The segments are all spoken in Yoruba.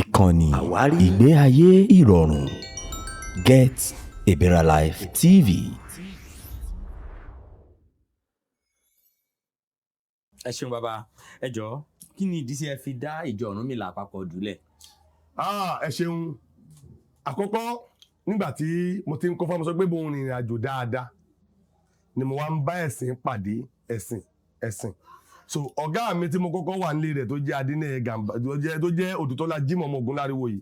Ìkànnì ìgbé ayé ìrọ̀rùn Get a Better Life TV. Ẹ ṣeun bàbá, ẹ jọ̀ọ́ kí ni ìdí tí ẹ fi dá ìjọ Ọ̀rúnmìlà àpapọ̀ dúlẹ̀? Ẹ ṣeun. Àkọ́kọ́ nígbà tí mo ti ń kọ́ fáwọn sọ pé mo rìnrìn àjò dáadáa ni mo wá ń bá ẹ̀sìn pàdé ẹ̀sìn. So ọ̀gá mi tí mo kọ́kọ́ wà nílé rẹ̀ tó jẹ́ Adéníyì Gàmbá tó jẹ́ Òdùtọ́lá Jímọ̀ ọmọ Ògúnláriwo yìí,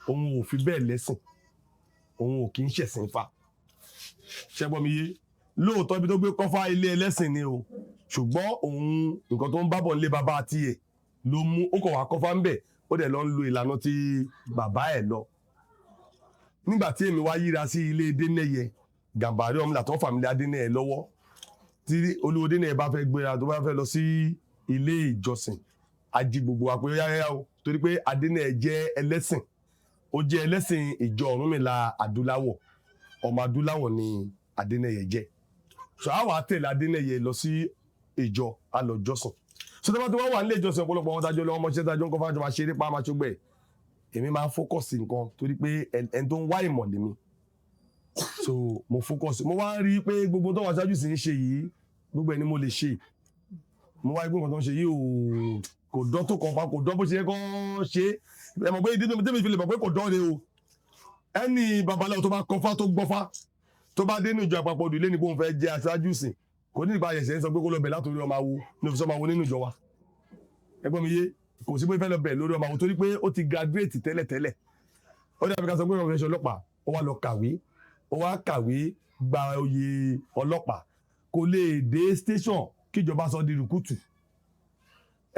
òun ò fi bẹ́ẹ̀ lẹ́sìn, òun ò kì í ṣẹ̀sìn fa. Ṣẹ́gbọ́n mi yé, lóòótọ́ ibi tó gbé kọ́fà ilé ẹlẹ́sìn ni o, ṣùgbọ́n òun nǹkan tó ń bábọ̀ nílé bàbá tiẹ̀ ló mú ó kọ̀ wá kọ́fà ń bẹ̀, ó dẹ̀ lọ ń lo ìlànà tí bàbá ẹ̀ lọ. Nígbà tí èmi wá yíra sí ilé Adéníyì Gàmbàrí Ọ̀rúnmìlà tó ń fàmílì Adéníyì lọ́wọ́, tí olúwo Adéníyì bá fẹ́ gbéra tó bá fẹ́ lọ sí ilé ìjọsìn, ají gbogbo wa pé yáyá o, torí pé Adéníyì jẹ́ ẹlẹ́sìn, ó jẹ́ ẹlẹ́sìn ìjọ Ọ̀rúnmìlà adúláwọ̀, ọmọ adúláwọ̀ ni Adéníyì jẹ́. So a wá tẹ̀lé Adéníyì lọ sí ìjọ alọ́jọ́sìn. So tí wọ́n ti wà nílé ìjọsìn ọ̀pọ̀lọpọ̀ wọn tájọ́ lọ́wọ́ ọmọọṣẹ́ tájọ́ ń kọ́ fájọ́ máa ṣeré pa máa ṣọgbẹ́, èmi máa ń fókọ̀sì nǹkan torí pé ẹni tó ń wá ìmọ̀ lèmi. So mo fókọ̀sì, mo wá rí i pé gbogbo tó wà ṣáájú sí ń ṣe yìí gbogbo ẹni mo lè ṣe. Mo wá gbogbo nǹkan tó ń ṣe yìí kò dán tó kàn pa, kò dán bó ṣe yẹ kó ṣe. Ẹ mọ̀ pé ìdí tó mi fi lè mọ̀ pé kò dán re o. Ẹni babaláwo tó bá kọfá tó gbọ́fá tó bá dé ní ìjọ àpapọ̀ òdùlé ní pé òun fẹ́ jẹ́ aṣáájú sìn, kò ní ìgbà ayẹ̀ṣẹ̀ ń sọ pé kó lọ bẹ̀ látòrí ọmọ awo ní òfìsọ́ ọmọ awo nínú ìjọ wa. Ẹgbọ́n mi yé, kò sí pé fẹ́ lọ bẹ̀ lórí ọmọ awo torí pé ó ti graduate tẹ́lẹ̀tẹ́lẹ̀. Ó dàbí ká sọ pé ọmọ ẹ̀ṣọ́ ọlọ́pàá ó wá lọ kàwé, ó wá kàwé gba oyè ọlọ́pàá, kò lè dé station kíjọba sọ di rìkútù.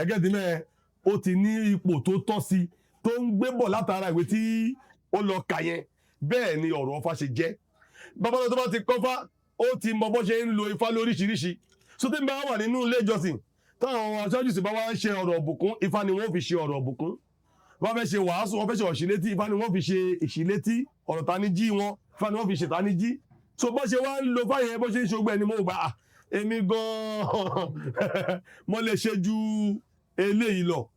Ẹgẹ́ ti mẹ́ ó ti ní ipò tó tọ́ sí tó ń gbé bọ̀ látara ìwé tí ó lọ kà yẹn. Bẹ́ẹ̀ ni ọ̀rọ̀ Ọ̀fà ṣe jẹ́. Babaláwo tó bá ti kọ́fá ó ti mọ bó ṣe ń lo Ifá lóríṣiríṣi. So tí n bá wà nínú ilé ìjọsìn táwọn aṣáájú sì bá wá ń ṣe ọ̀rọ̀ ọ̀bùkún, Ifá ni wọ́n fi ṣe ọ̀rọ̀ ọ̀bùkún. Wọ́n fẹ́ ṣe wàásù, wọ́n fẹ́ ṣe ọ̀ṣìlétí, Ifá ni wọ́n fi ṣe ìṣìlétí, ọ̀rọ̀ taníjí wọn, Ifá ni wọ́n fi ṣe taníjí. So bó ṣe wá ń lo fáyẹn bó ṣe ń ṣogbẹ́ ni mo gbà èmi gan-an mo lè ṣe ju eléyìí lọ.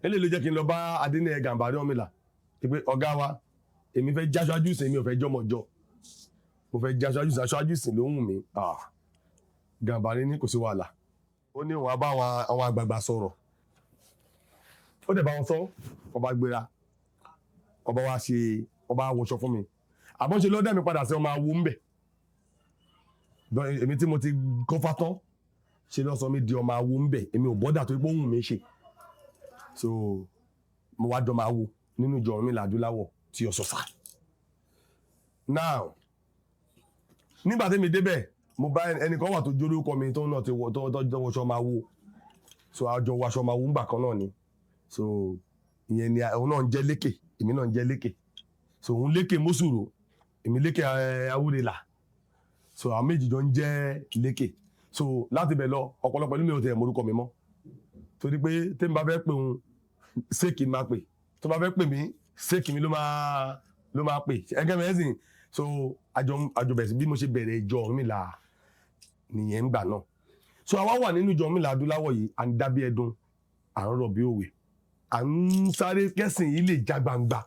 Eléyìí ló jẹ́ kí n lọ bá Adéníyì Gàmbàrí Ọ̀rúnmìlà pé ọ̀gá wa èmi fẹ́ já aṣáájú ìsìn, mi ò fẹ́ jọmọjọ, mo fẹ́ já aṣáájú ìsìn ló wù mí. Gàmbàrí ní kò sí wàhálà, ó ní òun á bá àwọn àgbààgbà sọ̀rọ̀, ó dẹ̀ bá wọn sọ, ọba gbéra, ọba wọṣọ fún mi, àmọ́ ṣe lọ́dẹ̀ mi padà sí ọmọ awo ń bẹ̀. Èmi tí mo ti kọ́fá tán ṣe lọ́ sọ mi di ọmọ awo ń bẹ̀, èmi ò bọ́dà tó pé òun mi ṣe. So mo wá dọ́mọ awo nínú ìjọ Ọ̀rúnmìlà adúláwọ̀ tí Ọ̀ṣọ́fà. Now nígbà tí mi débẹ̀ mo bá ẹnìkan wà tó jórúkọ mi tó náà ti wọṣọ ọmọ awo, so àjọ wọṣọ ọmọ awo ńgbà kan náà ni. So ìyẹn ni òun náà ń jẹ́ lékè, èmi náà ń jẹ́ lékè. So òun lékè mọ́sùrò, èmi lékè awúrelà. So àwọn méjì jọ ń jẹ́ lékè. So láti bẹ̀ lọ ọ̀pọ̀lọpọ̀ nínú mi ò tẹ̀ mórúkọ mi mọ́, torí pé tẹ́mi bá fẹ́ pè òun séèkì máa pè, tó bá fẹ́ pè mí séèkì mi ló máa pè. Ẹgẹ́ mi ẹ̀sìn. So àjọ bẹ̀rẹ̀ sí bí mo ṣe bẹ̀rẹ̀ ìjọ Ọ̀rúnmìlà nìyẹn ń gbà náà. So àwa wà nínú ìjọ Ọ̀rúnmìlà adúláwọ̀ yìí, à ń dábí ẹdun, à ń rọ̀ bí òwe, à ń sáré kẹ́sìn yìí lè já gbangba,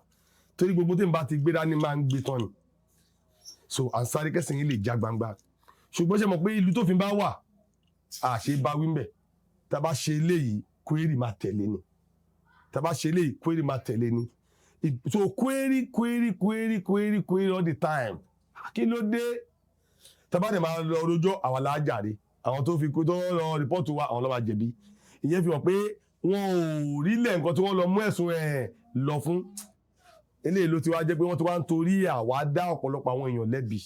torí gbogbo tí n bá ti gbé dání máa ń gbé tán ni. So à ń sáré kẹ́sìn yìí lè já gbangba. Ṣùgbọ́n ṣe mọ̀ pé ìlú tó fi bá wà àṣẹ bá wí mbẹ̀, tá a bá ṣe eléyìí kwérì máa tẹ̀lé ni, tá a bá ṣe eléyìí kwérì máa tẹ̀lé ni. So query all the time. Kí ló dé? Tàbá dẹ̀ máa lọ rojọ́ àwọn alájàre, àwọn tó fi kó tó lọ rìpọ́ọ̀tù wa àwọn ló máa jẹ̀bi. Ìyẹn fi hàn pé wọn ò rílẹ̀ nǹkan tí wọ́n lọ mú ẹ̀sùn ẹ̀ lọ fún. Eléyìí ló ti wá jẹ́ pé wọ́n ti wá ń torí àwa dá ọ̀pọ̀lọpọ̀ àwọn èèyàn lẹ́bi.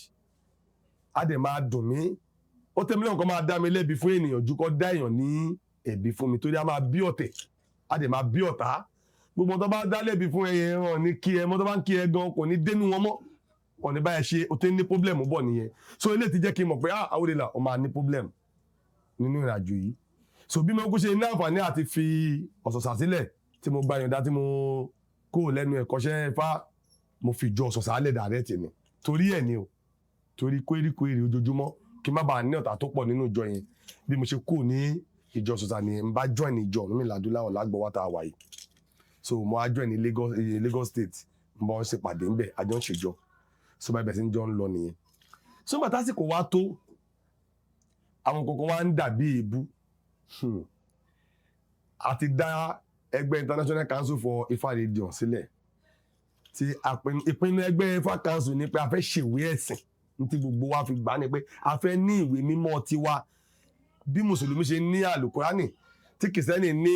Á dẹ̀ máa dùn mí. Ó tẹ́mi náà kan máa dá mi lẹ́bi fún ènìyàn ju kó dá èèyàn ní ẹ̀bi fún mi, torí a máa bí ọ̀tẹ̀, á dẹ̀ máa bí ọ̀tá. Gbogbo tó bá dá lẹ́bi fún ẹyẹ hàn ní kí ẹ mọ́ tó bá ń kí ẹ gan kò ní dénú wọn mọ́, kò ní báyẹn ṣe o ti ní pọ́blẹ̀mù bọ̀ nìyẹn. So eléyìí ti jẹ́ kí n mọ̀ pé Awúrelà ó máa ní pọ́blẹ̀mù nínú ìrìnàjò yìí. So bí mo kú ṣe ní àǹfààní àti fi Ọ̀ṣọ̀ṣà sílẹ̀ tí mo gba ìyọ̀ǹda tí mo kó lẹ́nu ẹ̀kọ́ṣẹ́ Ifá mo fi ìjọ Ọ̀ṣọ̀ṣà lẹ̀ direct ni torí ẹ̀ ni o torí kóríkórí ojoojúmọ́ kí n má bàa ní ọ̀tá tó pọ̀ nínú ìjọ yẹn bí mo ṣe kú ní ìjọ Ọ̀ṣọ̀ṣà ni n bá join ìjọ Ọ̀rúnmìlà Adúláwọ̀ lágbọ̀wá tá a wà yìí so mo á join ní Lagos State n bọ́ ṣe pàdé ńbẹ̀ àjọ ń ṣèjọ so báyìí bẹ̀rẹ̀ sí ń jọ ń lọ nìyẹn so nígbà tásìkò wá tó àwọn kankan wá ń dàbí èébú àti dá ẹgbẹ́ International Council for Ifá Religion sílẹ̀ tí ìpinnu ẹgbẹ́ Ifá Council ni pé a fẹ́ ṣèwé ẹ̀sìn ní tí gbogbo wa fi gbà ní pé a fẹ́ ní ìwé mímọ́ tiwa bí mùsùlùmí ṣe ní àlùkùránì tí kìsẹ́nì ní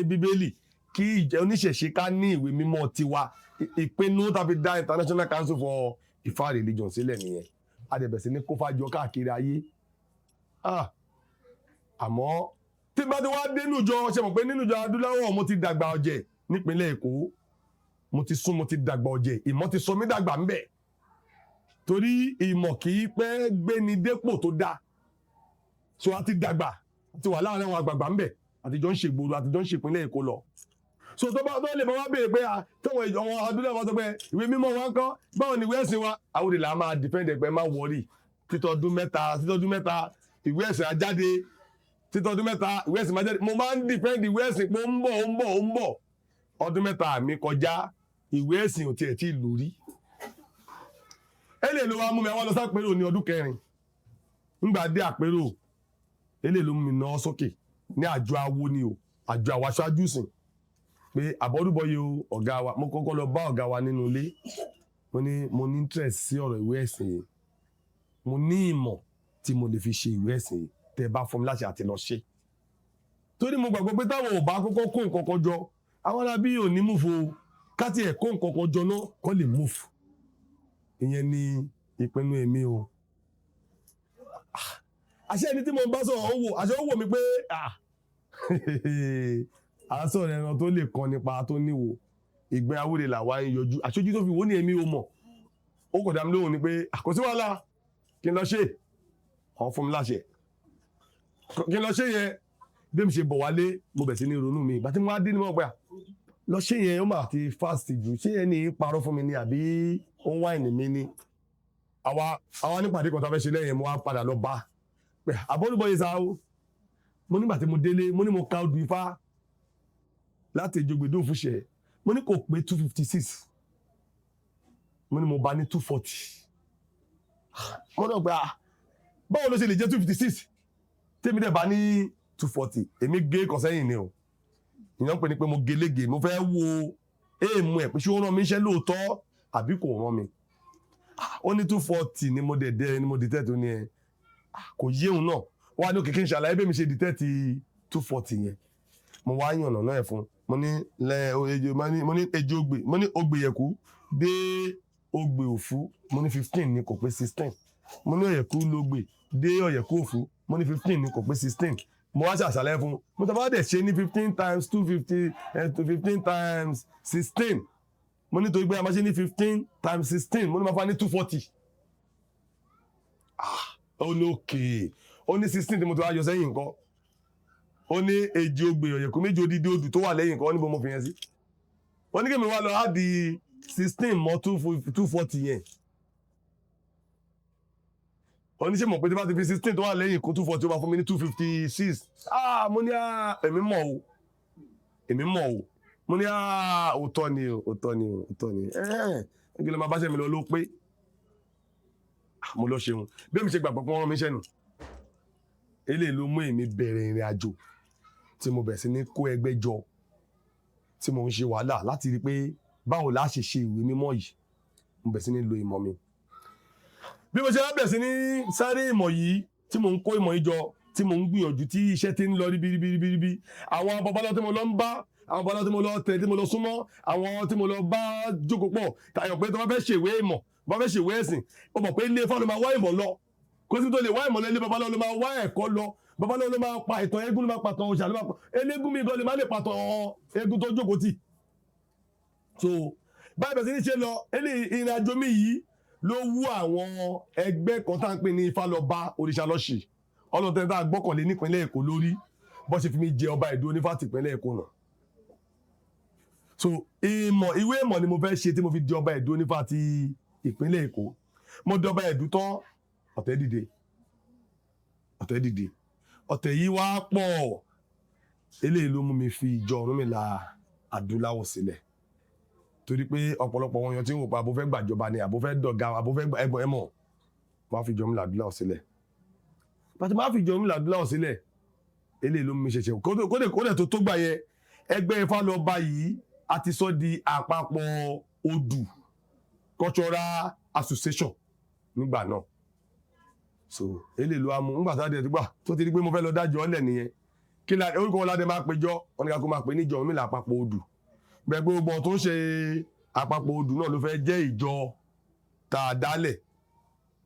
bíbélì kí ìjẹ́ oníṣẹ̀ṣe ká ní ìwé mímọ́ tiwa ìpinnu tàbí dá International Council for Ifá Religion sílẹ̀ nìyẹn adẹ̀bẹ̀ sí ní kó fájọ káàkiri ayé àmọ́ tí bá ti wá dénú ìjọ ṣe mọ̀ pé nínú ìjọ Adúláwọ̀ mo ti dàgbà ọ̀jẹ̀ nípínlẹ̀ Èkó mo ti dàgbà ọ̀jẹ̀ ìmọ̀ ti sọ mí dàgbà ńbẹ̀ torí ìmọ̀ kì í pẹ́ gbéni dépò tó dáa so a ti dàgbà àti wà láàrin àwọn àgbààgbà ńbẹ̀ àtijọ́ ń ṣègboro àtijọ́ ń ṣèpínlẹ̀ Èkó lọ so tó lè bá wá béèrè pé tọ́wọ́ àwọn Adúláwọ̀ sọ pé ìwé mímọ́ wa ń kọ́ báwo ni ìwé ẹ̀sìn wa àwọn òde là máa defend ẹgbẹ́ máa wọrí títọ́dún mẹ́ta ìwé ẹ̀sìn ajáde títọ́dún mẹ́ta ìwé ẹ̀sìn máa jáde mo máa ń defend ìwé ẹ̀sìn pé ó ń bọ̀ ọdún mẹ́ta mi kọjá ìwé ẹ̀sìn ò tiẹ̀ tí ì lórí eléyìí ló wá mú mi àwọn lọ sápérò ní ọdún kẹrin ńgbà dé àpérò eléyìí ló mú mi ná sókè ní àjọ awo ni o àjọ àwọn aṣáájú sìn pé àbọ̀dúbọ̀yé o ọ̀gá wa mo kọ́kọ́ lọ bá ọ̀gá wa nínú ilé mo ní interest sí ọ̀rọ̀ ìwé ẹ̀sìn yìí mo ní ìmọ̀ tí mo lè fi ṣe ìwé ẹ̀sìn yìí tẹ́ bá fún mi láti àti lọ ṣe torí mo gbàgbọ́ pé táwọn ò bá kọ́kọ́ kó nǹkan kan jọ àwọn arábí ò ní múfo káti ẹ̀ kó nǹkan kan jọ náà kọ́ lè múfo ìyẹn ni ìpinnu èmi o àṣẹ ẹni tí mo bá sọ̀rọ̀ àṣẹ ó wò mí pé àásọ̀ ẹran tó lè kan nípa tó níwò ìgbẹ́ awúre làwa ń yọjú àṣojú tó fi wò ní èmi ò mọ̀ ó kò dá mi lóhùn ni pé àkọsí wàhálà kí n lọ ṣe àwọn fún mi láṣẹ kí n lọ ṣe yẹn bí mo ṣe bọ̀ wálé mo bẹ̀ sí ní ronú mi ìgbà tí mo wá dé ní mọ̀ pé lọ ṣe yẹn ó mà ti fast jù ṣé yẹn ní parọ́ fún mi ni àbí ó ń wáìnì mi ni àwa nípàdé kan tó fẹ́ ṣe lẹ́yìn mo wá padà lọ bá pé àbọ̀dúbọ̀yé sá o mo nígbà tí mo délé mo ní mo ka odù Ifá láti Èjògbèdó Òfúṣẹ̀ mo ní kò pé 256 mo ní mo bá ní 240 mo náà pé báwo ló ṣe lè jẹ́ 256 tèmi dẹ̀ bá ní 240 èmi gé kàn sẹ́yìn ni o ìyẹn pè ní pé mo gelége mo fẹ́ wo èèmù ẹ̀ pé ṣé ó rán mi iṣẹ́ lóòótọ́ àbí kò rán mi ó ní 240 ni mo dẹ̀dẹ̀ ni mo dìtẹ́ tó ní ẹ kò yé òun náà wọ́n á ní òkèké ń ṣàlàyé bẹ́ẹ̀ mi ṣe dìtẹ́ ti 240 yẹn mo wá yànnà náà ẹ̀ fún mo ní ejò ògbè mo ní ògbè yẹ̀kú dé ògbè òfú mo ní 15 ni kò pé 16 mo ní ọ̀yẹ̀kú lógbè dé ọ̀yẹ̀kú òfú mo ní 15 ni kò pé 16 mo wá ṣàṣàlẹ̀ fún mo tọ́ bá dẹ̀ ṣe ní 15 times 250 to 15 times 16 mo ní torí pé a máa ṣe ní 15 times 16 mo ní máa fa ní 240 ó ní òkè ó ní 16 tí mo ti wá yọ sẹ́yìn nǹkan ó ní èjì ògbè ọ̀yẹ̀kú méjì odidi odù tó wà lẹ́yìn nǹkan ó ní bó mo fi yẹn sí ó ní kí mi wá lọ á di 16 mọ́ 240 yẹn oníṣẹ́ mọ̀ pé tí bá ti fi 16 tó wà lẹ́yìn kó 240 ó bá fún mi ní 256 mo ní èmi mọ̀ o mo ní òótọ́ ni ẹgbẹ́ lọ máa bá ṣe mi lọ ló pé mo lọ ṣeun bí mi ṣe gbàgbọ́ pé wọ́n rán mi ṣẹ́nu eléyìí ló mú èmi bẹ̀rẹ̀ ìrìn àjò tí mo bẹ̀rẹ̀ sí ní kó ẹgbẹ́ jọ tí mo ń ṣe wàhálà láti rí pé báwo la ṣe ṣe ìwé mímọ́ yìí mo bẹ̀rẹ̀ sí ní lo ìmọ̀ mi bí mo ṣe wá bẹ̀rẹ̀ sí ní sáré ìmọ̀ yìí tí mo ń kó ìmọ̀ yìí jọ tí mo ń gbìyànjú tí iṣẹ́ ti ń lọ ríbíríbíríbí àwọn babaláwo tí mo lọ ń bá àwọn babaláwo tí mo lọ tẹ̀ tí mo lọ súnmọ́ àwọn tí mo lọ bá jókòó pọ̀ tàyọ̀ pé tó bá fẹ́ ṣèwé ìmọ̀ bá fẹ́ ṣèwé ẹ̀sìn ó mọ̀ pé ilé Ifá ló máa wá ìmọ̀ lọ kó sì tó lè wá ìmọ̀ lọ ilé babaláwo ló máa wá ẹ̀kọ́ lọ babaláwo ló máa pa ìtàn eégún ló máa pa ìtàn òòṣà ló máa pa eléégún mi gan lè má lè pa ìtàn eégún tó jókòó tì so báyìí bẹ̀rẹ̀ sí ní ṣe lọ ìrìn àjò mi yìí ló wú àwọn ẹgbẹ́ kan tá ń pè ní Ifá lọ bá òrìṣà lọ́ṣì ọlọ́tẹ̀ tá a gbọ́kànlé nípínlẹ̀ Èkó lórí bó ṣe fi mi jẹ ọba Ìdó Onífá tìpínlẹ̀ Èkó náà so ìwé ìmọ̀ ni mo fẹ́ ṣe tí mo fi di ọba Ẹ̀dó nípa ti ìpínlẹ̀ Èkó. Mo di ọba Ẹ̀dó tán ọ̀tẹ̀ dìde ọ̀tẹ̀ yìí wá pọ̀. Eléyìí ló mú mi fi ìjọ Ọ̀rúnmìlà Adúláwọ̀ sílẹ̀, torí pé ọ̀pọ̀lọpọ̀ wọn yan tí ń wò pa àbó fẹ́ gbàjọba ni àbó fẹ́ dọ̀gá àbó fẹ́ ẹgbọ̀n ẹmọ̀ wọ́n á fi ìjọ Ọ̀rúnmìlà Adúláwọ̀ sílẹ̀. pàtó máa fi ìjọ Ọ̀rúnmìlà Adúláwọ̀ sílẹ̀, eléyìí ló mú mi ṣẹ̀ṣẹ̀ kódẹ̀ tó gbà yẹ ẹgbẹ́ Ifá lọ bá yìí a ti sọ di àpapọ̀ Odù Cultural Association nígbà náà. So eléyìí ló wá mú nígbà tá a dẹ̀ ti gbà tó ti di pé mo fẹ́ lọ dájọ́ ọ̀lẹ̀ nìyẹn. Kí ni orúkọ wọn ládé máa péjọ wọn ni ká kó máa pè ní ìjọ Ọ̀rúnmìlà àpapọ̀ Odù. Bẹ́ẹ̀ gbogbo tó ń ṣe àpapọ̀ Odù náà ló fẹ́ jẹ́ ìjọ tá a dálẹ̀.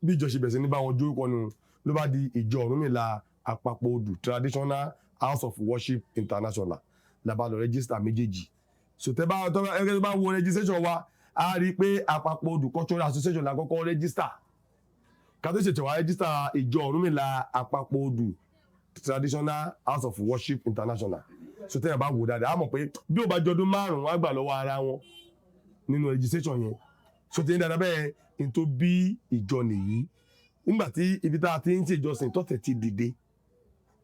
Bí ìjọ ṣe bẹ̀rẹ̀ sí ní bá wọn jó kọ́nu ló bá di ìjọ Ọ̀rúnmìlà àpapọ̀ Odù Traditional House of Worship International la bá lọ rẹ́gísítà méjèèjì. So tẹ́ bá wo registration wa a rí i pé àpapọ̀ Odù Cultural Association la kọ́kọ́ rẹ́gísítà. Ká tó ṣètò wa rẹ́gísítà ìjọ Ọ̀rúnmìlà àpapọ̀ Odù Traditional House of Worship International. So tẹ́yà bá wò dáadáa a mọ̀ pé bí ó bá jọdún 5 wọ́n á gbà lọ́wọ́ ara wọn nínú registration yẹn. So tẹ́yìn dáadáa bẹ́ẹ̀ n tó bí ìjọ nìyí. Nígbà tí ibi tá a ti ń ṣèjọsìn tọ́tẹ̀ ti dìde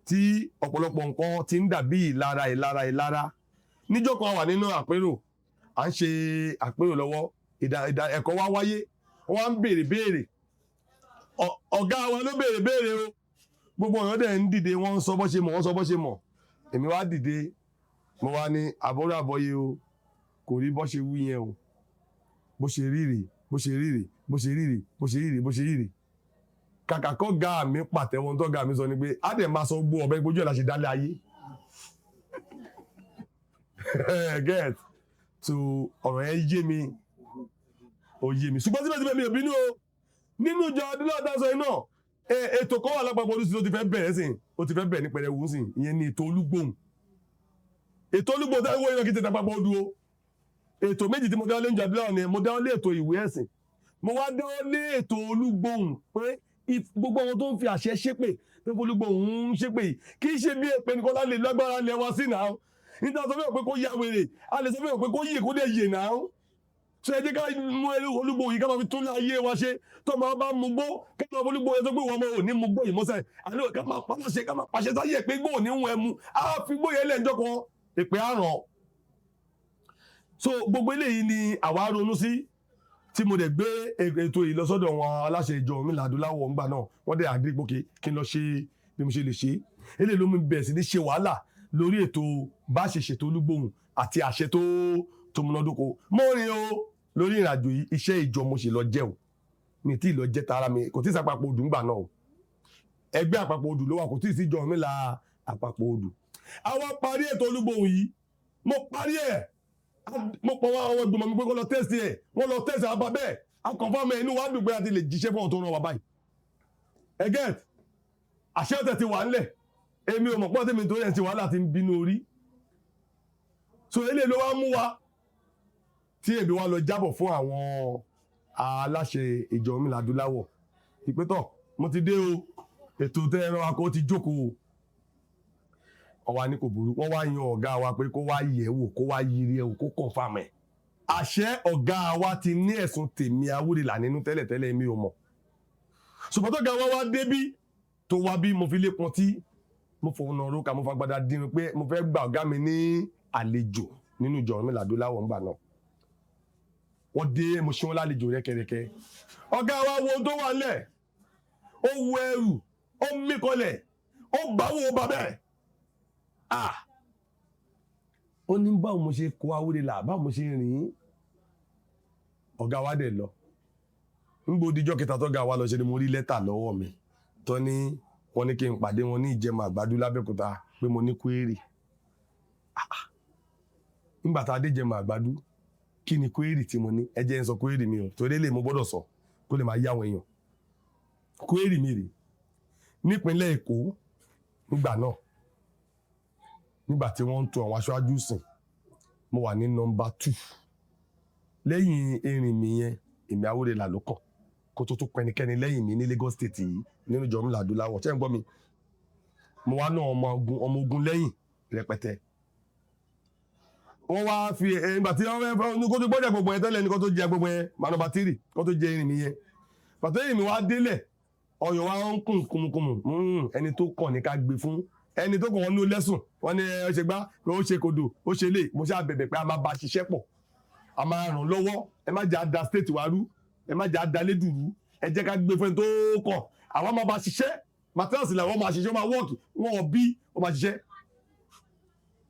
tí ọ̀pọ̀lọpọ̀ nǹkan ti ń dàbí ìlara. Níjọ́ kan wà nínú àpérò à ń ṣe àpérò lọ́wọ́ ẹ̀kọ́ wá wáyé wọ́n á ń béèrè ọ̀gá wa ló béèrè o. Gbogbo ọ̀yọ́ dẹ̀ ń dìde wọ́n sọ bọ́ ṣe mọ̀ èmi wá dìde mo wá ní àbọ̀rò àbọ̀yé o kò rí bọ́ ṣe wí yẹn o bó ṣe ríre kàkà kọ́ ga mi pàtẹ́wọ́n tó ga mi sọ ni pé á dẹ̀ máa sọ gbó ọ̀bẹ gbójú ẹ̀ la ṣe dálé ayé get so ọ̀rọ̀ yẹn yé mi ṣùgbọ́n síbẹ̀síbẹ̀ mi ò bínú o nínú ìjọ Adúláwọ̀ dáṣọ iná ètò kan wà lápapọ̀ Odù sí tó ti fẹ́ bẹ̀rẹ̀ sí ó ti fẹ́ bẹ̀rẹ̀ ní pẹ̀rẹ̀wù sí ìyẹn ní ètò Olúgbòhùn tẹ́lẹ̀ wọ́n yẹn kí tẹ̀tẹ̀ àpapọ̀ Odù o. Ètò méjì tí mo dáwọ́ lé ìjọ Adúláwọ̀ ni mo dáwọ́ lé ètò ìwé ẹ̀sìn mo wá dáwọ́ lé ètò Olúgbòhùn pé gbogbo àwọn tó ń fi àṣẹ ṣépè pé Olúgbòhùn ń ṣépè kì í ṣe bí èpè nìkan lálẹ́ lágbára lẹ wá sí náà nígbà tó fẹ́ pé kó yá wèrè a lè sọ fẹ́ pé kó yè kó dẹ̀ yè náà. So ẹ jẹ́ ká mú Olúgbòhùn yìí ká máa fi tún ayé wa ṣe tó máa bá mú gbó ká máa fi Olúgbòhùn yẹn tó gbé wọn mọ́ òní mú gbó yìí mọ́sẹ̀ àní ká máa pàṣẹ ká máa pàṣẹ sáyé pé gbó òní ń wọ ẹmu á fi gbó yẹn lẹ́ǹjọ́ kan èpè àràn. So gbogbo eléyìí ni àwa ronú sí tí mo dẹ̀ gbé ètò yìí lọ sọ́dọ̀ wọn aláṣẹ ìjọ Ọ̀rúnmìlà Adúláwọ̀ ńgbà náà wọ́n dẹ̀ àgbé gbòkè kí n lọ ṣe bí mo ṣe lè ṣe eléyìí ló mú bẹ̀rẹ̀ sí ní ṣe wàhálà lórí ètò bá ṣe ṣètò Olúgbòhùn àti àṣẹ tó múnádóko mọ́rin o lórí ìrìnàjò yìí iṣẹ́ ìjọ mo ṣe lọ jẹ́ o mi tí ì lọ jẹ́ tara mi kò tí ì sí àpapọ̀ Odù ńgbà náà o ẹgbẹ́ àpapọ̀ Odù ló wà kò tí ì sí ìjọ Ọ̀rúnmìlà àpapọ̀ Odù. àwa parí ètò Olúgbòhùn yìí mo parí ẹ̀ mo pọ̀ wá àwọn ìgbìmọ̀ mi pé kó lọ tẹ́sì ẹ̀ wọ́n lọ tẹ́sì àbá bẹ́ẹ̀ akọ̀fọ́mọ inú wa dùn pé a ti lè jíṣẹ́ fún ọ̀tún ràn wá báyìí. ẹgẹ́ àṣẹ ọ̀tẹ̀ ti wà ńlẹ̀ èmi ò mọ̀ pọ́ tèmi torí ẹ̀ ti wà láti bínú orí. so eléyìí ló wá mú wa tí èmi wá lọ jábọ̀ fún àwọn aláṣẹ ìjọ Ọ̀rúnmìlà Adúláwọ̀ ìpẹ́tọ̀ mo ti dé o ètò tẹ́ ẹran akọ ti jókòó ọwá ní kò burú wọ́n wá yan ọ̀gá wa pé kó wá yẹ̀ wò kó wá yiri ẹ̀ wò kó confirm ẹ̀. àṣẹ ọ̀gá wa ti ní ẹ̀sùn tèmi Awúrelà nínú tẹ́lẹ̀tẹ́lẹ̀ mi ò mọ̀ ṣùgbọ́n tó ga wá débí tó wá bí mo fi lé pọn tí mo fòun náà róka mo fagbada dínú pé mo fẹ́ gba ọ̀gá mi ní àlejò nínú ìjọ Ọ̀rúnmìlà Adúláwọ̀ ńgbà náà wọ́n dé mo ṣe wọn lálejò rẹ́kẹrẹ́kẹ́ ọ̀gá wa wo tó wà lẹ̀ ó wu ẹrù ó mí kọlẹ̀ ó báwo bàbẹ́ ó ní báwo mo ṣe kó Awúrelà báwo mo ṣe rìn ọ̀gá wa dẹ̀ lọ nígbò díjọ́ kẹta tọ́gá wa lọ ṣe ni mo rí lẹ́tà lọ́wọ́ mi tó ní wọ́n ní kí n pàdé wọn ní Ìjẹ̀mà Àgbàdo l'Abẹ́òkúta pé mo ní kwérì nígbà tá a dé Ìjẹ̀mà Àgbàdo kí ni kwérì tí mo ní ẹ jẹ́ n sọ kwérì mi o torí lè mo gbọ́dọ̀ sọ kó lè máa yá àwọn èèyàn kwérì mi rè nípínlẹ̀ Èkó nígbà náà nígbà tí wọ́n ń tò àwọn aṣáájú sìn mo wà ní nọ́mbà 2 lẹ́yìn erin mi yẹn èmi Awúrelà ló kàn kó tó tún pẹnikẹ́ni lẹ́yìn mi ní Lagos State yìí nínú ìjọ Ọ̀rúnmìlà Adúláwọ̀ ṣé ń gbọ́ mi mo wá náà ọmọ ogun lẹ́yìn rẹpẹtẹ wọ́n wá fi ìgbà tí wọ́n fẹ́ ní kó tó gbọ́jà gbogbo yẹn tẹ́lẹ̀ ní kó tó jẹ gbogbo yẹn manọba tírì kó tó jẹ irin mi yẹn pàtó irin mi wá délẹ̀ ọyọ̀ wa ń kùn kùmùkùmù ẹni tó kàn ní ká gbé fún ẹni tó kàn wọ́n ní lẹ́sùn wọ́n ní ẹ ṣe gbá ó ṣe kodò ó ṣe lè mo ṣáà bẹ̀bẹ̀ pé a máa bá ṣiṣẹ́ pọ̀ a máa ràn lọ́wọ́ ẹ má jẹ́ àdá state wa rú ẹ má jẹ́ àdá lédùrú ẹ jẹ́ ká gbé fún ẹni tó kàn àwọn máa bá ṣiṣẹ́ materials làwọn máa ṣiṣẹ́ máa wọ́ọ̀kì wọn bí wọ́n máa ṣiṣẹ́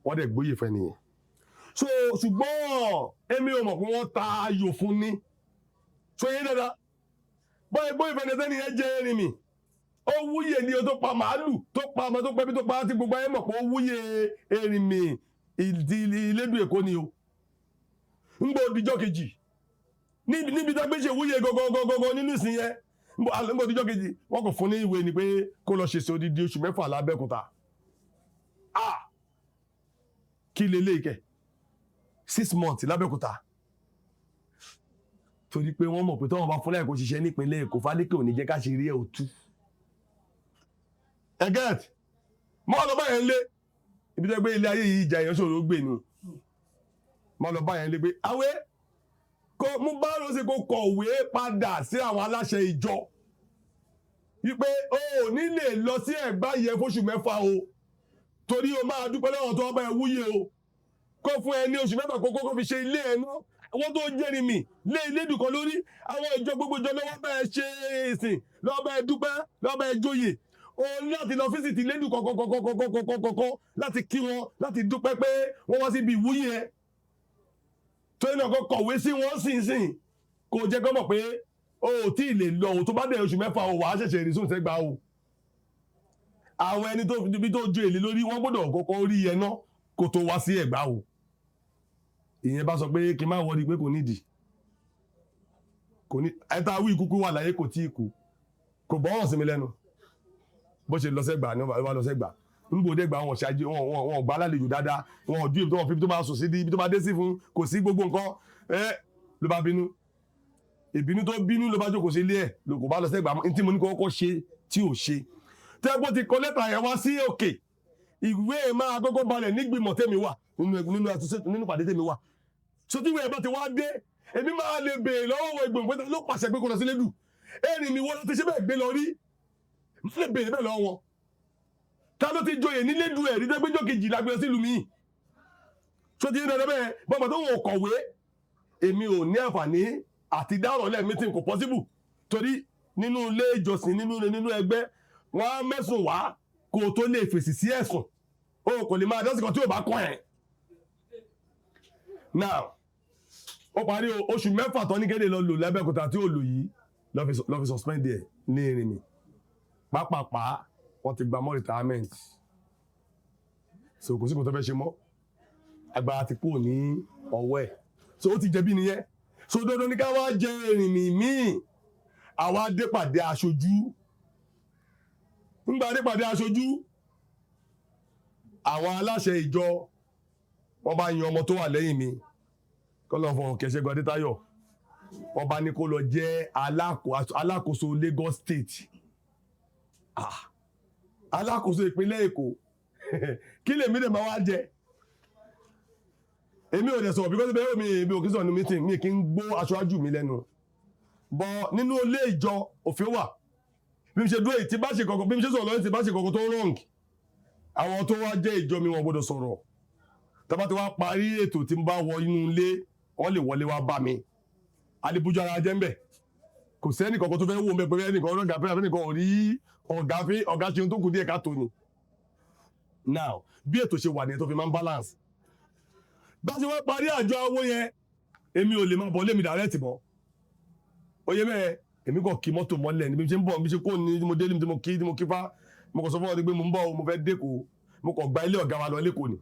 wọ́n dẹ̀ gbóyè fẹ́ nìyẹn so ṣùgbọ́n èmi ò mọ̀ pé wọ́n ta ayò fún ni so yé dáadáa bọ́ọ̀ gbóyè fẹ́ nìyẹn sẹ́ni ẹ jẹ́ erin mi ó wúyè ní o tó pa màálù tó pa ọmọ tó pẹ́ bí tó pa á tí gbogbo ayé mọ̀ pé ó wúyè erin mi ìlédùn èkó ni o ń gbọ́ òdìjọ́ kejì níbi tó gbé ṣe wúyè gọ́gọ́gọ́gọ́ nínú ìsìn yẹn ń gbọ́ òdìjọ́ kejì wọ́n kò fún ní ìwé ni pé kó lọ ṣèṣe odidi oṣù 6 lábẹ́òkúta kí lélẹ́ ìkẹ́ 6 months lábẹ́òkúta torí pé wọ́n mọ̀ pé tọ́wọ́n bá fúnlẹ̀ kó ṣiṣẹ́ nípínlẹ̀ Èkó Fálékè ò ní jẹ́ ká ṣe rí ẹ̀ òtú ẹgẹ́t mọ́ lọ báyẹn lé ibi tó gbé ilé ayé yìí ìjà èèyàn ṣòro gbé ni mọ́ lọ báyẹn lé pé àwẹ́ kó mú bá ló ṣe kó kọ̀wé padà sí àwọn aláṣẹ ìjọ wípé o ò ní lè lọ sí Ẹ̀gbá yẹn fóṣù 6 o torí o máa dúpẹ́ lọ́wọ́ tó bá ẹ wúyè o kó fún ẹ ní oṣù 6 kókó fi ṣe ilé ẹ náà wọ́n tó jẹ́rìí mi lé ilé dùkọ́ lórí àwọn ìjọ gbogbo ìjọ lọ́wọ́ bá ẹ ṣe ìsìn lọ́wọ́ bá ẹ dúpẹ́ lọ́wọ́ bá ẹ jóyè o láti lọ fíṣítì lédùn kọ̀kọ̀kọ̀kọ̀kọ̀kọ̀ láti kí wọn láti dúpẹ́ pé wọ́n wá síbi ìwúyè ẹ tó ní ọkọ̀ kọ̀wé sí wọn sìn kò jẹ́ kọ́ mọ̀ pé o ò tí ì lè lọ o tó bá dé oṣù 6 o wàá ṣẹ̀ṣẹ̀ rí sóun sẹ́gbà o àwọn ẹni tó fi tó ju èlé lórí wọ́n gbọ́dọ̀ kọ́kọ́ rí ẹ ná kó tó wá sí Ẹ̀gbá o ìyẹn bá sọ pé kí n má wọrí pé kò nídìí kò ní ẹta wí kúkú wà láyé kò tí ì kú kò bọ́ hàn sí mi lẹ́nu bó ṣe lọ sẹ́gbà ní ọba lọ sẹ́gbà ń gbòdé gbà wọn ṣáájú wọn gbà lálejò dáadáa wọn ò ju ibi tó wọn fi tó bá sùn sí ibi tó bá dé sí fún kò sí gbogbo nǹkan ló bá bínú ìbínú tó bínú ló bá jókòó sí ilé ẹ̀ ló kò bá lọ sẹ́gbà ní tí mo ní kọ́kọ́ ṣe tí ò ṣe tẹ́gbọ́n ti kọ lẹ́tà yẹn wá sí òkè ìwé máa kọ́kọ́ balẹ̀ nígbìmọ̀ tèmi wà nínú pàdé tèmi wà so tí ìwé ẹ̀ bá ti wá dé èmi máa lè béèrè lọ́wọ́ ìgbìmọ̀ pé ló pàṣẹ pé kó lọ sí lédù ẹ̀rìn mi wọ́n ti ṣe bẹ́ẹ̀ gbé lọ rí mo lè béèrè bẹ́ẹ̀ lọ́wọ́ wọn ta ló ti joyè ní lédù ẹ̀ rí dẹ́gbẹ́jọ́ kejì lágbé lọ sí ìlú mi so ti yé dandan bẹ́ẹ̀ bọ́mọ̀ tó wọ́n kọ̀wé èmi ò ní àǹfààní àti dáhùn lẹ́ẹ̀ mítìn kò possible torí nínú ilé ìjọsìn nínú ẹgbẹ́ wọ́n á mẹ́sùn wá kó tó lè fèsì sí ẹ̀sùn o kò lè máa dásìkò tí ò bá kọ́ ẹ̀ now ó parí oṣù 6 tán ní kéde lọ lò lábẹ́òkúta tí ó lò yìí lọ fi suspend ẹ̀ ní irin mi pápápá wọ́n ti gba mọ́ retirement so kò sí kò tó fẹ́ ṣe mọ́ agbára ti kúrò ní ọwọ́ ẹ̀ so ó ti jẹ̀bi nìyẹn so dandan ní ká wá jẹ irin mi míì àwa dépàdé aṣojú ńgbà dépàdé aṣojú àwọn aláṣẹ ìjọ wọ́n bá yan ọmọ tó wà lẹ́yìn mi kọ́lọ̀ fún Kẹ́ṣẹ́gun Adétáyọ̀ wọ́n bá ní kó lọ jẹ́ alákòóso Lagos State alákòóso ìpínlẹ̀ Èkó kí lèmi lè máa wá jẹ èmi ò dẹ̀ sọ̀rọ̀ bí kọ́sí bẹ́ẹ̀ mi ò kí sọ̀rọ̀ ní meeting mi kí ń gbó aṣáájú mi lẹ́nu bọ́ nínú ilé ìjọ òfin wà bí mi ṣe dúró èyí tí bá ṣe kọ̀kọ̀ bí mi ṣe sọ̀rọ̀ lọ́yìn tí bá ṣe kọ̀kọ̀ tó wrong àwọn tó wá jẹ́ ìjọ mi wọn gbọ́dọ̀ sọ̀rọ̀ tọ́bá ti wá parí ètò tí ń bá wọ inú ilé wọ́n lè wọlé wá bá mi alébújá ara jẹ́ ń bẹ̀ kò sẹ́ni kọ̀kọ̀ tó fẹ́ wò mẹ́ pé ẹnìkan ọ̀gá fẹ́ ẹnìkan ò rí ọ̀gá ṣe tó kù díẹ̀ ká tó ni now bí ètò ṣe wà ní tó fi máa ń balance bá ṣe wá parí àjọ owó yẹn èmi ò lè máa bọ̀ lémi direct mọ́ oyè bẹ́ẹ̀ èmi kàn kí mọ́tò mọ́lẹ̀ níbi ṣe ń bọ̀ bí ṣe kó ní mo dé tí mo kí fá mo kàn sọ fún ọ pé mo ń bọ̀ mo fẹ́ dẹ́kọ̀ mo kàn gba ilé ọ̀gá wa lọ lẹ́kọ̀ọ́ ni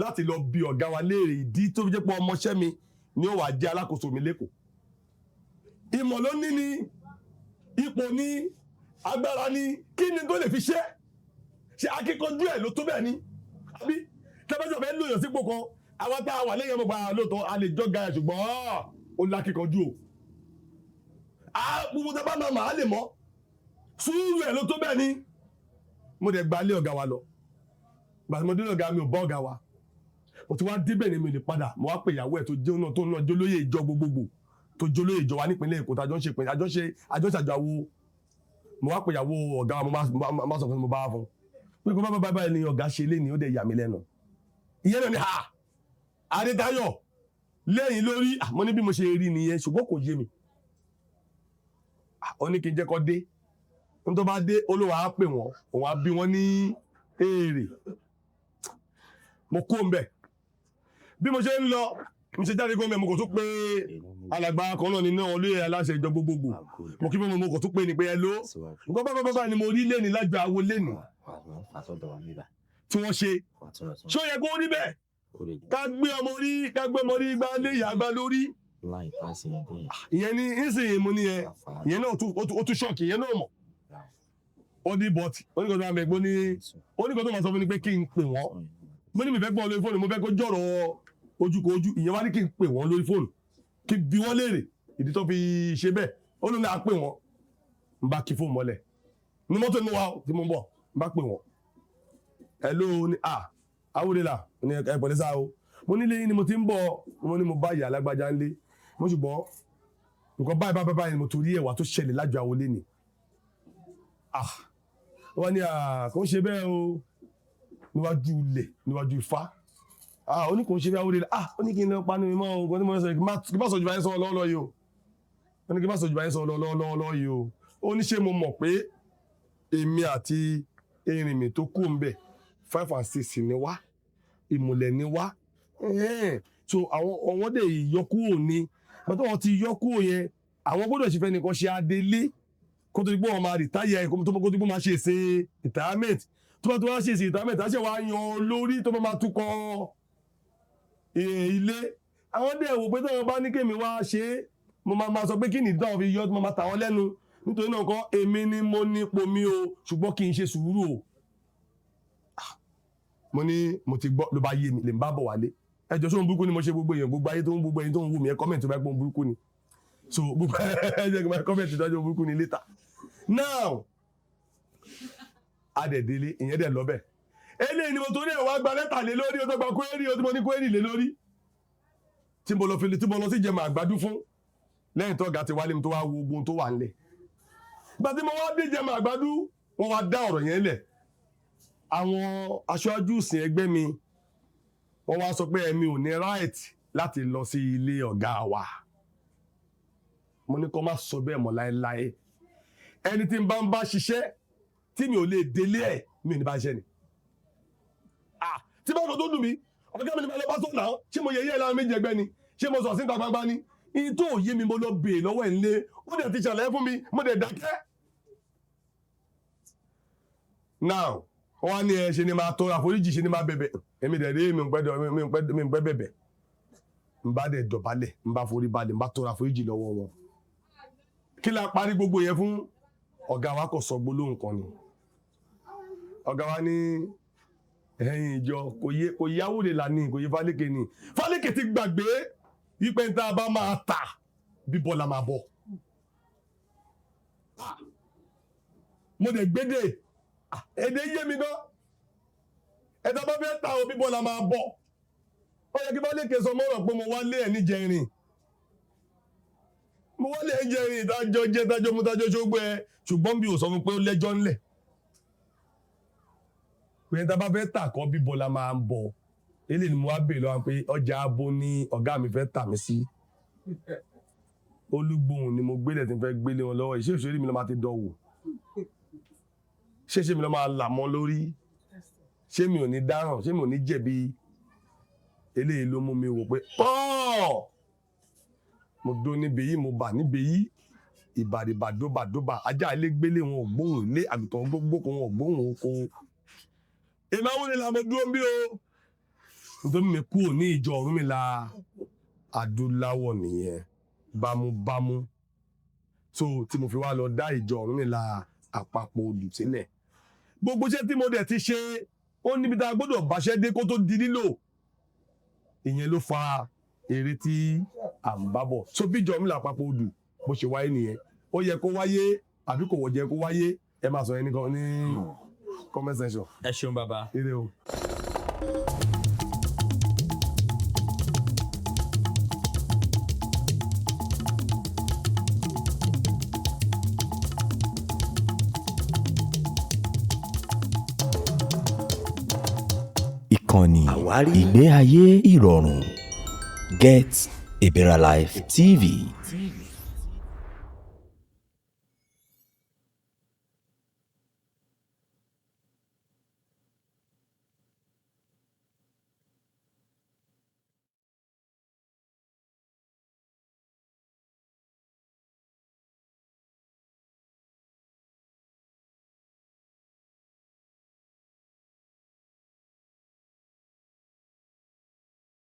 láti lọ bi ọ̀gá wa léèrè ìdí tó fi jẹ́ pé ọmọọṣẹ́ mi ni ó wà jẹ́ alákòóso mi lẹ́kọ̀ọ́ ìmọ̀ ló ní ni ipò ní agbára ní kí ni tó lè fi ṣe akíkanjú ẹ̀ ló tó bẹ́ẹ̀ ni àbí tẹ́fẹ́sọ̀ fẹ́ lóyàn sípò kan àwọn tá a wà lẹ́yìn ọmọ gbàrà lóòótọ́ a lè jọ gaya ṣùgbọ́n ó lákíkanjú o gbogbo tẹ́fẹ́ máa máa lè mọ́ sùúrù ẹ̀ ló tó bẹ́ẹ̀ ni mo dẹ̀ gba ilé ọ̀gá wa lọ gbàtí mo dé ọ̀gá mi ò bá ọ̀gá wa mo ti wá débẹ̀ ni mi lè padà mo wá pè ìyàwó ẹ̀ tó jẹ́ náà tó ń náà jólóyè ìjọ gbogbogbò tó jólóyè ìjọ wa nípínlẹ̀ Èkó tájọ́ ń ṣe pé àjọṣàjọwò mo wá pè ìyàwó ọ̀gá wa mo máa sọ fún mi mo bá wá fún pé kó bá ni ọ̀gá ṣe lé ní ó dẹ̀ yà mí lẹ́nu ìyẹn náà ni Adétayọ̀ lẹ́yìn lórí mo ní bí mo ṣe rí nìyẹn ṣùgbọ́n kò yé mi ó ní kí n jẹ́ kó dé ní tó bá dé olówó á pè wọ́n òun á bí wọ́n ní èrè mo kó ń bẹ̀ bí mo ṣe ń lọ mo ṣe jáde gómìnà mo kò tún pé alàgbà kan náà nínú olóyè aláṣẹ ìjọ gbogbogbò mo kí mo kò tún pé ní pé ẹ ló nǹkan bá ni mo rí lẹ́ni lájọ àwo lẹ́ni tí wọ́n ṣe ṣó yẹ kó rí bẹ́ẹ̀ ká gbé ọmọ rí gbá lé ìyá gbá lórí ìyẹn ní ìsìn mo ní ìyẹn náà ó tún ṣọ́ọ̀kì ìyẹn náà mọ̀ ó ní bọ́ọ̀tì oníkan tó máa mẹ́gbó ní oníkan tó máa sọ fún mi pé kí n pè wọ́n mo ní mi fẹ́ gbọ́ lórí fóònù mo fẹ́ kó jọ̀rọ̀ ojúkojú ìyẹn wá ní kí n pè wọ́n lórí fóònù kí n bi wọ́n léèrè ìdí tó fi ṣe bẹ́ẹ̀ ó lóun náà pè wọ́n n bá kí fóònù mọ́lẹ̀ ní mọ́tò ní wa tí mo ń bọ̀ n bá pè wọ́n ẹ ló ní àwòrán ní ẹ pẹ̀lẹ́ sáà o mo nílé yín ni mo ti ń bọ̀ mo ní mo bá ìyá alágbájá ńlé mo ṣùgbọ́n nǹkan báyìí ni mo torí ẹ̀wà tó ṣẹlẹ̀ lájọ àwọlé ni wọ́n ní kò ń ṣe bẹ́ẹ̀ o níwájú ilẹ̀ níwájú Ifá ó ní kò ń ṣe bẹ́ẹ̀ àwòrán ó ní kí n lọ panu mi mọ́ o kò ní mo sọ kí bá sọ jù báyìí sọ lọ́wọ́lọ́ yìí o ó ní kí bá sọ jù báyìí sọ lọ́wọ́lọ́ yìí o ó ní ṣé mo mọ̀ pé èmi àti erin mi tó kù ń bẹ̀ 5 and 6 ni wá ìmùlẹ̀ ni wá so àwọn dẹ̀ yọkúrò ni bàtà wọn ti yọkúrò yẹn àwọn gbọ́dọ̀ ṣe fẹ́ nìkan ṣe adélé kó tó di pé wọn máa rìtáyà ẹ̀ kó tó di pé wọn máa ṣe èsè retirement tó bá tó wá ṣe èsè retirement àṣẹ wàá yan lórí tó bá máa túkọ̀ ilé àwọn dẹ̀ wò pé tí wọn bá ní kémi wá ṣe mo máa sọ pé kí nìdí táwọn fi yọ tó máa tà wọn lẹ́nu nítorí náà kọ́ èmi ni mo nípo mi o ṣùgbọ́n kì í ṣe sùúrù o mo ní mo ti gbọ́ ló bá yé mi lè ń bá bọ̀ wálé ẹjọ́ sóhun burúkú ni mo ṣe gbogbo èèyàn gbogbo ayé tó ń gbogbo ẹni tó ń wù mí ẹ kọ́mẹ̀ntì bá gbọ́n burúkú ni so gbogbo ẹjẹ́ kí n máa kọ́mẹ̀ntì tó ń burúkú ni later now adẹ̀dẹ́lé ìyẹn dẹ̀ lọ́bẹ̀ eléyìí ni mo torí ẹ̀ wá gba lẹ́tà lé lórí o tó gba kúrẹ́rì o tí mo ní kúrẹ́rì lé lórí tí mo lọ sí jẹmọ àgbàdú fún lẹ́yìn tó ga ti wálé mi tó wá wo ogun tó wà ńlẹ̀ ìgbà tí mo wá dé jẹmọ àgbàdú wọn wá dá ọ̀rọ̀ yẹn lẹ̀ àwọn aṣáájú ìsìn ẹgbẹ́ mi wọ́n wá sọ pé ẹ̀mí ò ní right láti lọ sí ilé ọ̀gá wa mo ní kó má sọ bẹ́ẹ̀ mọ́ láéláé ẹni tí n bá ṣiṣẹ́ tí mi ò lè délé ẹ̀ mi ò ní bá ṣiṣẹ́ ni tí bá sọ tó dùn mí ọ̀gá mi ní bá lọ bá tó nà ó ṣé mo yẹ yẹ́ ìlànà méjì ẹgbẹ́ ni ṣé mo sọ sí ìta gbangba ni iye tó yé mi mo lọ bèè lọ́wọ́ ẹ̀ ń lé ó dẹ̀ ti ṣàlàyé fún mi mo dẹ̀ dákẹ́ now wọ́n ní ẹ ṣe ni máa tọrọ àforíjì ṣe ni máa bẹ̀bẹ̀ èmi dẹ̀ rí mi ń pẹ́ bẹ̀bẹ̀ ń bá dẹ̀ dọ̀bálẹ̀ ń bá forí balẹ̀ ń bá tọrọ àforíjì lọ́wọ́ wọn kí la parí gbogbo yẹn fún ọ̀gá wa kò sọ gbólóhùn kan ni ọ̀gá wa ní ẹ̀yìn ìjọ kò yáwó lè là ní kò yí Fálékè ni Fálékè ti gbàgbé wípé tá a bá máa tà bíbọ̀ la máa bọ̀ mo dẹ̀ gbédè èdè yé mi gan ẹ̀dá bá fẹ́ ta òbí bọ́ la máa bọ̀ ó yẹ kí Fálékè sọ mọ́rọ̀ pé mo wálé ẹ̀ níjẹrin mo wálé ẹ̀ níjẹrin ìdájọ́ jẹ́ dájọ́ mú dájọ́ ṣógbó ẹ ṣùgbọ́n bí ò sọ fún pé ó lẹ́jọ́ ńlẹ̀ pé ẹ̀dá bá fẹ́ tà kọ́ bíbọ̀ la máa bọ̀ eléyìí ni mo wá bèèrè lọ́wọ́ pé ọjà abo ni ọ̀gá mi fẹ́ tà mí sí Olúgbòhùn ni mo gbélé tí n fẹ́ gbélé wọn lọ́wọ́ ìṣe òṣèré mi lọ́ máa ti dánwò ṣé mi lọ máa là mọ́ lórí ṣé mi ò ní dáràn ṣé mi ò ní jẹ̀bi eléyìí ló mú mi wò pé mo dó níbi yìí mo bà níbi yìí ìbàdìbàdóbàdóbà ajá ilé gbélé wọn ò gbóhùn ilé àgùntàn gbogbo wọn ò gbóhùn oko èmi àwọn ènìyàn mo dúró bí o nítorí mi kúrò ní ìjọ Ọ̀rúnmìlà adúláwọ̀ nìyẹn bámúbámú so tí mo fi wá lọ dá ìjọ Ọ̀rúnmìlà àpapọ̀ odù sílẹ̀ gbogbo iṣẹ́ tí mo dẹ̀ ti ṣe ó níbi tá a gbọ́dọ̀ báṣẹ́ dé kó tó di lílò ìyẹn ló fa èrè tí à ń bá bọ̀ so bí ìjọ Ọ̀rúnmìlà àpapọ̀ odù bó ṣe wáyé nìyẹn ó yẹ kó wáyé àbí kò wọ̀jẹ́ kó wáyé ẹ máa sọ yẹn nìkan ní comment section. ẹ ṣeun bàbá. ire o. ìkànnì ìgbé ayé ìrọ̀rùn Get a Better Life TV.